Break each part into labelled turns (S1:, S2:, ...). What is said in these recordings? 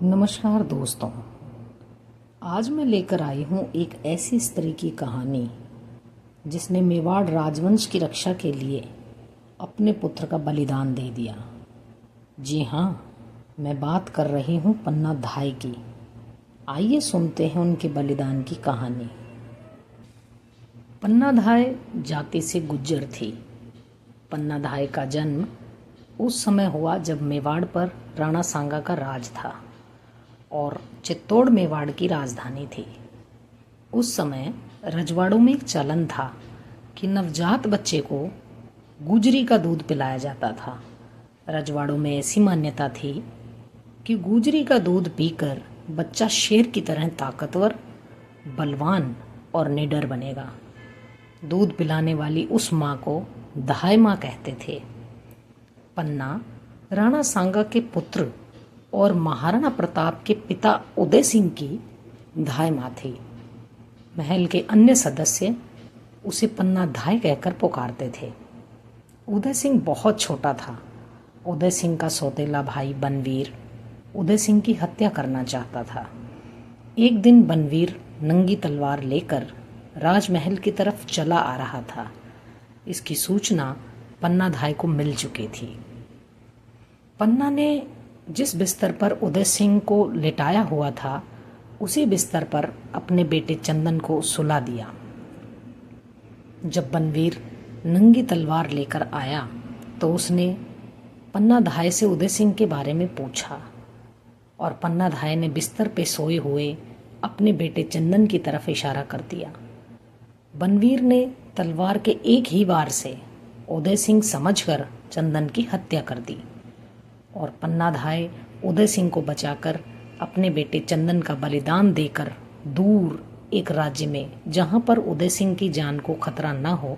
S1: नमस्कार दोस्तों। आज मैं लेकर आई हूँ एक ऐसी स्त्री की कहानी जिसने मेवाड़ राजवंश की रक्षा के लिए अपने पुत्र का बलिदान दे दिया। जी हाँ, मैं बात कर रही हूँ पन्ना धाय की। आइए सुनते हैं उनके बलिदान की कहानी। पन्ना धाय जाति से गुज्जर थी। पन्ना धाय का जन्म उस समय हुआ जब मेवाड़ पर राणा सांगा का राज था और चित्तौड़ मेवाड़ की राजधानी थी। उस समय रजवाड़ों में एक चलन था कि नवजात बच्चे को गुजरी का दूध पिलाया जाता था। रजवाड़ों में ऐसी मान्यता थी कि गुजरी का दूध पीकर बच्चा शेर की तरह ताकतवर, बलवान और निडर बनेगा। दूध पिलाने वाली उस माँ को धाय माँ कहते थे। पन्ना राणा सांगा के पुत्र और महाराणा प्रताप के पिता उदय सिंह की धाय माँ थी। महल के अन्य सदस्य उसे पन्ना धाय कहकर पुकारते थे। उदय सिंह बहुत छोटा था। उदय सिंह का सौतेला भाई बनवीर उदय सिंह की हत्या करना चाहता था। एक दिन बनवीर नंगी तलवार लेकर राजमहल की तरफ चला आ रहा था। इसकी सूचना पन्ना धाय को मिल चुकी थी। पन्ना ने जिस बिस्तर पर उदय सिंह को लेटाया हुआ था उसी बिस्तर पर अपने बेटे चंदन को सुला दिया। जब बनवीर नंगी तलवार लेकर आया तो उसने पन्ना धाय से उदय सिंह के बारे में पूछा और पन्ना धाय ने बिस्तर पे सोए हुए अपने बेटे चंदन की तरफ इशारा कर दिया। बनवीर ने तलवार के एक ही वार से उदय सिंह समझकर चंदन की हत्या कर दी और पन्ना धाय उदय सिंह को बचाकर अपने बेटे चंदन का बलिदान देकर दूर एक राज्य में, जहां पर उदय सिंह की जान को खतरा न हो,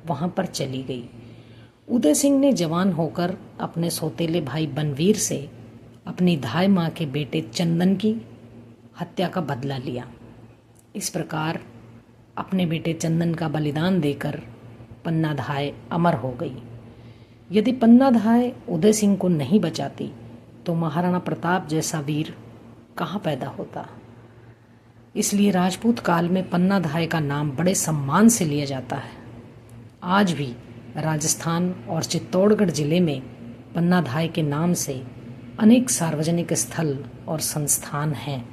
S1: वहां पर चली गई। उदय सिंह ने जवान होकर अपने सौतेले भाई बनवीर से अपनी धाय माँ के बेटे चंदन की हत्या का बदला लिया। इस प्रकार अपने बेटे चंदन का बलिदान देकर पन्ना धाय अमर हो गई। यदि पन्ना धाय उदय सिंह को नहीं बचाती तो महाराणा प्रताप जैसा वीर कहाँ पैदा होता। इसलिए राजपूत काल में पन्ना धाय का नाम बड़े सम्मान से लिया जाता है। आज भी राजस्थान और चित्तौड़गढ़ जिले में पन्ना धाय के नाम से अनेक सार्वजनिक स्थल और संस्थान हैं।